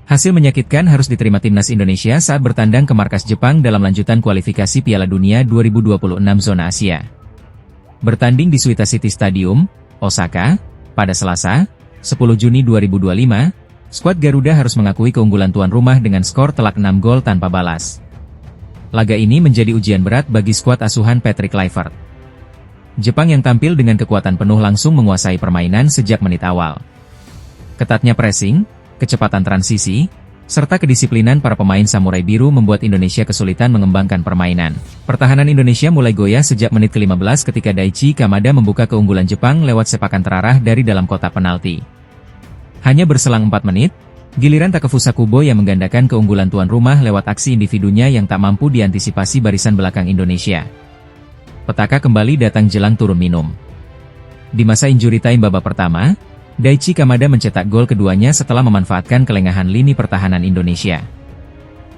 Hasil menyakitkan harus diterima timnas Indonesia saat bertandang ke markas Jepang dalam lanjutan kualifikasi Piala Dunia 2026 zona Asia. Bertanding di Suita City Stadium, Osaka, pada Selasa, 10 Juni 2025, skuad Garuda harus mengakui keunggulan tuan rumah dengan skor telak 6 gol tanpa balas. Laga ini menjadi ujian berat bagi skuad asuhan Patrick Kluivert. Jepang yang tampil dengan kekuatan penuh langsung menguasai permainan sejak menit awal. Ketatnya pressing, kecepatan transisi, serta kedisiplinan para pemain Samurai Biru membuat Indonesia kesulitan mengembangkan permainan. Pertahanan Indonesia mulai goyah sejak menit ke-15 ketika Daichi Kamada membuka keunggulan Jepang lewat sepakan terarah dari dalam kotak penalti. Hanya berselang 4 menit, giliran Takefusa Kubo yang menggandakan keunggulan tuan rumah lewat aksi individunya yang tak mampu diantisipasi barisan belakang Indonesia. Petaka kembali datang jelang turun minum. Di masa injury time babak pertama, Daichi Kamada mencetak gol keduanya setelah memanfaatkan kelengahan lini pertahanan Indonesia.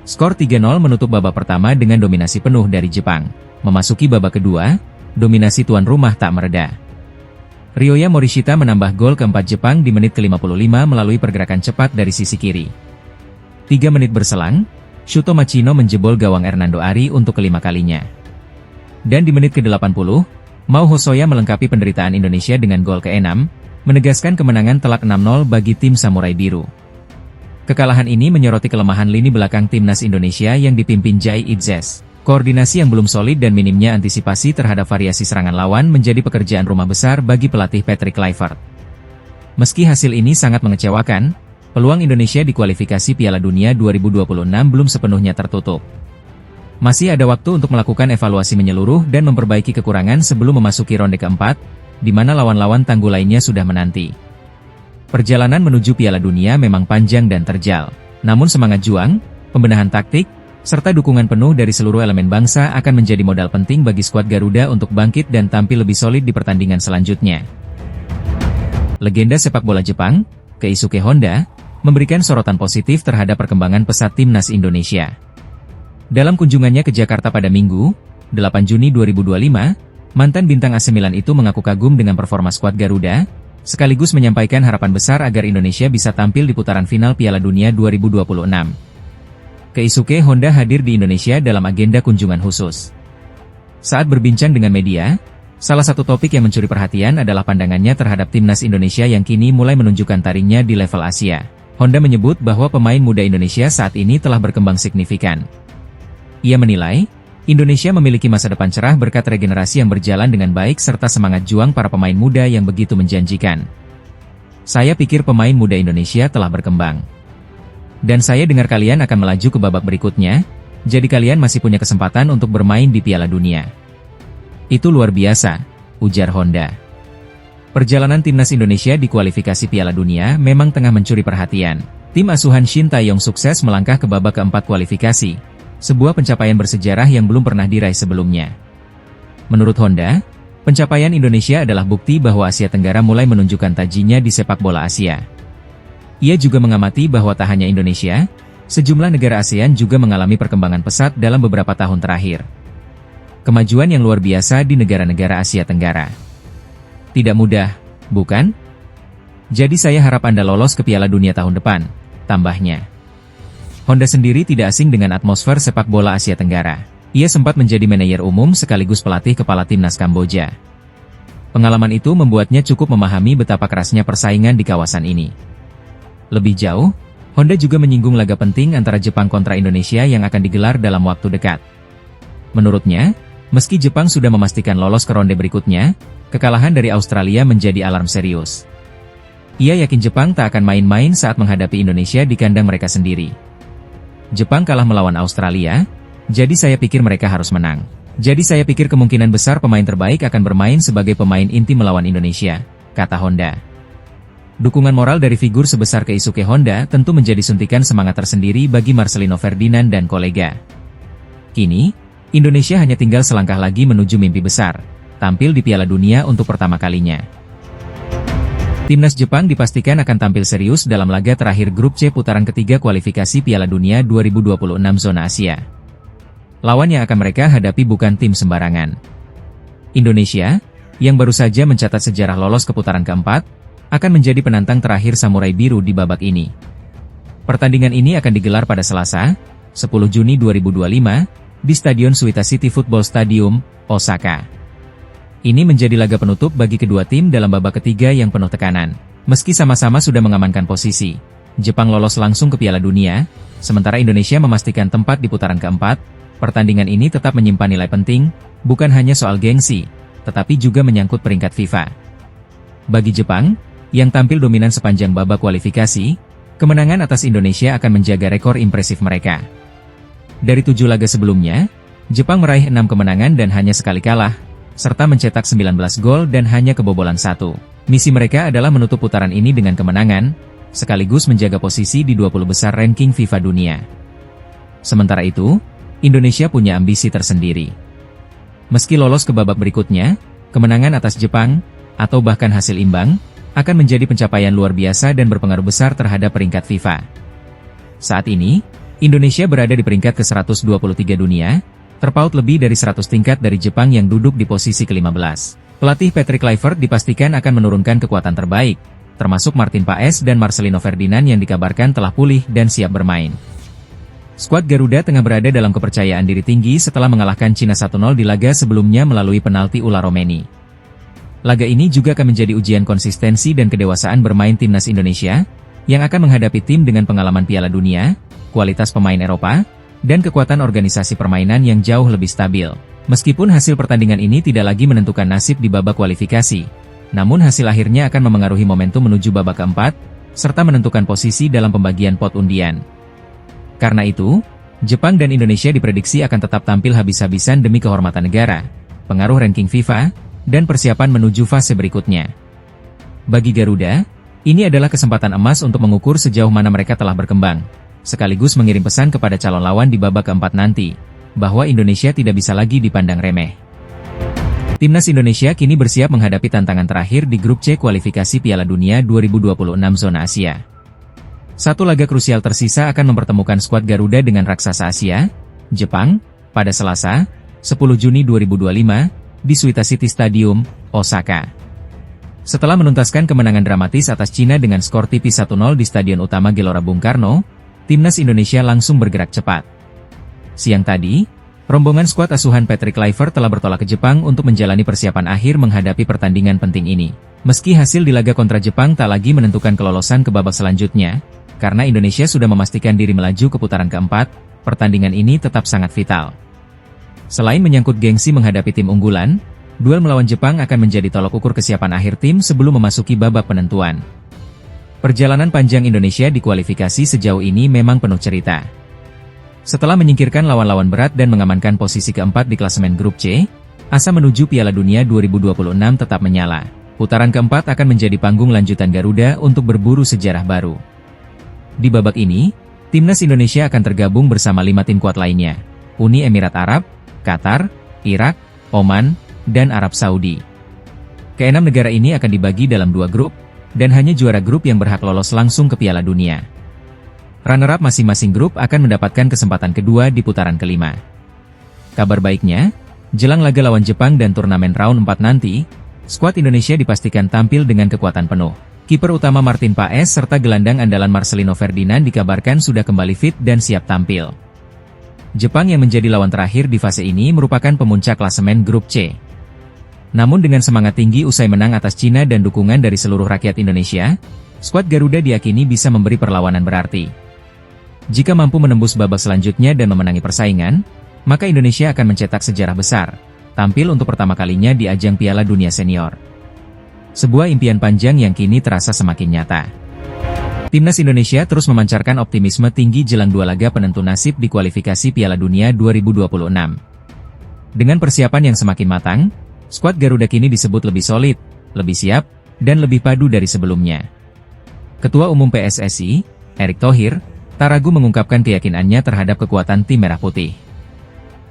Skor 3-0 menutup babak pertama dengan dominasi penuh dari Jepang. Memasuki babak kedua, dominasi tuan rumah tak mereda. Ryoya Morishita menambah gol keempat Jepang di menit ke-55 melalui pergerakan cepat dari sisi kiri. 3 menit berselang, Shuto Machino menjebol gawang Hernando Ari untuk kelima kalinya. Dan di menit ke-80, Mao Hosoya melengkapi penderitaan Indonesia dengan gol ke-6, menegaskan kemenangan telak 6-0 bagi tim Samurai Biru. Kekalahan ini menyoroti kelemahan lini belakang timnas Indonesia yang dipimpin Jai Idzes. Koordinasi yang belum solid dan minimnya antisipasi terhadap variasi serangan lawan menjadi pekerjaan rumah besar bagi pelatih Patrick Kluivert. Meski hasil ini sangat mengecewakan, peluang Indonesia di kualifikasi Piala Dunia 2026 belum sepenuhnya tertutup. Masih ada waktu untuk melakukan evaluasi menyeluruh dan memperbaiki kekurangan sebelum memasuki ronde keempat, di mana lawan-lawan tangguh lainnya sudah menanti. Perjalanan menuju Piala Dunia memang panjang dan terjal. Namun semangat juang, pembenahan taktik, serta dukungan penuh dari seluruh elemen bangsa akan menjadi modal penting bagi skuad Garuda untuk bangkit dan tampil lebih solid di pertandingan selanjutnya. Legenda sepak bola Jepang, Keisuke Honda, memberikan sorotan positif terhadap perkembangan pesat timnas Indonesia. Dalam kunjungannya ke Jakarta pada Minggu, 8 Juni 2025, mantan bintang AC Milan itu mengaku kagum dengan performa skuad Garuda, sekaligus menyampaikan harapan besar agar Indonesia bisa tampil di putaran final Piala Dunia 2026. Keisuke Honda hadir di Indonesia dalam agenda kunjungan khusus. Saat berbincang dengan media, salah satu topik yang mencuri perhatian adalah pandangannya terhadap timnas Indonesia yang kini mulai menunjukkan taringnya di level Asia. Honda menyebut bahwa pemain muda Indonesia saat ini telah berkembang signifikan. Ia menilai, Indonesia memiliki masa depan cerah berkat regenerasi yang berjalan dengan baik serta semangat juang para pemain muda yang begitu menjanjikan. Saya pikir pemain muda Indonesia telah berkembang. Dan saya dengar kalian akan melaju ke babak berikutnya, jadi kalian masih punya kesempatan untuk bermain di Piala Dunia. Itu luar biasa, ujar Honda. Perjalanan timnas Indonesia di kualifikasi Piala Dunia memang tengah mencuri perhatian. Tim asuhan Shin Tae-yong sukses melangkah ke babak keempat kualifikasi. Sebuah pencapaian bersejarah yang belum pernah diraih sebelumnya. Menurut Honda, pencapaian Indonesia adalah bukti bahwa Asia Tenggara mulai menunjukkan tajinya di sepak bola Asia. Ia juga mengamati bahwa tak hanya Indonesia, sejumlah negara ASEAN juga mengalami perkembangan pesat dalam beberapa tahun terakhir. Kemajuan yang luar biasa di negara-negara Asia Tenggara. Tidak mudah, bukan? Jadi saya harap Anda lolos ke Piala Dunia tahun depan, tambahnya. Honda sendiri tidak asing dengan atmosfer sepak bola Asia Tenggara. Ia sempat menjadi manajer umum sekaligus pelatih kepala timnas Kamboja. Pengalaman itu membuatnya cukup memahami betapa kerasnya persaingan di kawasan ini. Lebih jauh, Honda juga menyinggung laga penting antara Jepang kontra Indonesia yang akan digelar dalam waktu dekat. Menurutnya, meski Jepang sudah memastikan lolos ke ronde berikutnya, kekalahan dari Australia menjadi alarm serius. Ia yakin Jepang tak akan main-main saat menghadapi Indonesia di kandang mereka sendiri. Jepang kalah melawan Australia, jadi saya pikir mereka harus menang. Jadi saya pikir kemungkinan besar pemain terbaik akan bermain sebagai pemain inti melawan Indonesia, kata Honda. Dukungan moral dari figur sebesar Keisuke Honda tentu menjadi suntikan semangat tersendiri bagi Marcelino Ferdinand dan kolega. Kini, Indonesia hanya tinggal selangkah lagi menuju mimpi besar, tampil di Piala Dunia untuk pertama kalinya. Timnas Jepang dipastikan akan tampil serius dalam laga terakhir grup C putaran ketiga kualifikasi Piala Dunia 2026 zona Asia. lawan yang akan mereka hadapi bukan tim sembarangan. Indonesia, yang baru saja mencatat sejarah lolos ke putaran keempat, akan menjadi penantang terakhir Samurai Biru di babak ini. Pertandingan ini akan digelar pada Selasa, 10 Juni 2025, di Stadion Suita City Football Stadium, Osaka. Ini menjadi laga penutup bagi kedua tim dalam babak ketiga yang penuh tekanan. Meski sama-sama sudah mengamankan posisi, Jepang lolos langsung ke Piala Dunia, sementara Indonesia memastikan tempat di putaran keempat. Pertandingan ini tetap menyimpan nilai penting, bukan hanya soal gengsi, tetapi juga menyangkut peringkat FIFA. Bagi Jepang, yang tampil dominan sepanjang babak kualifikasi, kemenangan atas Indonesia akan menjaga rekor impresif mereka. Dari 7 laga sebelumnya, Jepang meraih 6 kemenangan dan hanya sekali kalah, serta mencetak 19 gol dan hanya kebobolan 1. Misi mereka adalah menutup putaran ini dengan kemenangan, sekaligus menjaga posisi di 20 besar ranking FIFA dunia. Sementara itu, Indonesia punya ambisi tersendiri. Meski lolos ke babak berikutnya, kemenangan atas Jepang, atau bahkan hasil imbang, akan menjadi pencapaian luar biasa dan berpengaruh besar terhadap peringkat FIFA. Saat ini, Indonesia berada di peringkat ke-123 dunia, terpaut lebih dari 100 tingkat dari Jepang yang duduk di posisi ke-15. Pelatih Patrick Kluivert dipastikan akan menurunkan kekuatan terbaik, termasuk Martin Paes dan Marcelino Ferdinand yang dikabarkan telah pulih dan siap bermain. Skuad Garuda tengah berada dalam kepercayaan diri tinggi setelah mengalahkan Cina 1-0 di laga sebelumnya melalui penalti ular Romeni. Laga ini juga akan menjadi ujian konsistensi dan kedewasaan bermain timnas Indonesia, yang akan menghadapi tim dengan pengalaman Piala Dunia, kualitas pemain Eropa, dan kekuatan organisasi permainan yang jauh lebih stabil. Meskipun hasil pertandingan ini tidak lagi menentukan nasib di babak kualifikasi, namun hasil akhirnya akan memengaruhi momentum menuju babak keempat, serta menentukan posisi dalam pembagian pot undian. Karena itu, Jepang dan Indonesia diprediksi akan tetap tampil habis-habisan demi kehormatan negara, pengaruh ranking FIFA, dan persiapan menuju fase berikutnya. Bagi Garuda, ini adalah kesempatan emas untuk mengukur sejauh mana mereka telah berkembang, sekaligus mengirim pesan kepada calon lawan di babak keempat nanti, bahwa Indonesia tidak bisa lagi dipandang remeh. Timnas Indonesia kini bersiap menghadapi tantangan terakhir di grup C kualifikasi Piala Dunia 2026 zona Asia. Satu laga krusial tersisa akan mempertemukan skuad Garuda dengan raksasa Asia, Jepang, pada Selasa, 10 Juni 2025, di Suita City Stadium, Osaka. Setelah menuntaskan kemenangan dramatis atas Cina dengan skor tipis 1-0 di Stadion Utama Gelora Bung Karno, Timnas Indonesia langsung bergerak cepat. Siang tadi, rombongan skuad asuhan Patrick Kluivert telah bertolak ke Jepang untuk menjalani persiapan akhir menghadapi pertandingan penting ini. Meski hasil di laga kontra Jepang tak lagi menentukan kelolosan ke babak selanjutnya, karena Indonesia sudah memastikan diri melaju ke putaran keempat, pertandingan ini tetap sangat vital. Selain menyangkut gengsi menghadapi tim unggulan, duel melawan Jepang akan menjadi tolok ukur kesiapan akhir tim sebelum memasuki babak penentuan. Perjalanan panjang Indonesia di kualifikasi sejauh ini memang penuh cerita. Setelah menyingkirkan lawan-lawan berat dan mengamankan posisi keempat di klasemen grup C, asa menuju Piala Dunia 2026 tetap menyala. Putaran keempat akan menjadi panggung lanjutan Garuda untuk berburu sejarah baru. Di babak ini, Timnas Indonesia akan tergabung bersama 5 tim kuat lainnya, Uni Emirat Arab, Qatar, Irak, Oman, dan Arab Saudi. Keenam negara ini akan dibagi dalam 2 grup, dan hanya juara grup yang berhak lolos langsung ke Piala Dunia. Runner-up masing-masing grup akan mendapatkan kesempatan kedua di putaran kelima. Kabar baiknya, jelang laga lawan Jepang dan turnamen round 4 nanti, skuad Indonesia dipastikan tampil dengan kekuatan penuh. Kiper utama Martin Paes serta gelandang andalan Marcelino Ferdinand dikabarkan sudah kembali fit dan siap tampil. Jepang yang menjadi lawan terakhir di fase ini merupakan pemuncak klasemen grup C. Namun dengan semangat tinggi usai menang atas Cina dan dukungan dari seluruh rakyat Indonesia, skuad Garuda diyakini bisa memberi perlawanan berarti. Jika mampu menembus babak selanjutnya dan memenangi persaingan, maka Indonesia akan mencetak sejarah besar, tampil untuk pertama kalinya di ajang Piala Dunia Senior. Sebuah impian panjang yang kini terasa semakin nyata. Timnas Indonesia terus memancarkan optimisme tinggi jelang 2 laga penentu nasib di kualifikasi Piala Dunia 2026. Dengan persiapan yang semakin matang, skuad Garuda kini disebut lebih solid, lebih siap, dan lebih padu dari sebelumnya. Ketua Umum PSSI, Erick Thohir, tak ragu mengungkapkan keyakinannya terhadap kekuatan tim Merah Putih.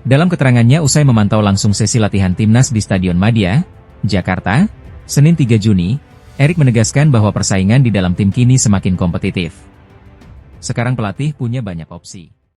Dalam keterangannya usai memantau langsung sesi latihan timnas di Stadion Madia, Jakarta, Senin 3 Juni, Erick menegaskan bahwa persaingan di dalam tim kini semakin kompetitif. Sekarang pelatih punya banyak opsi.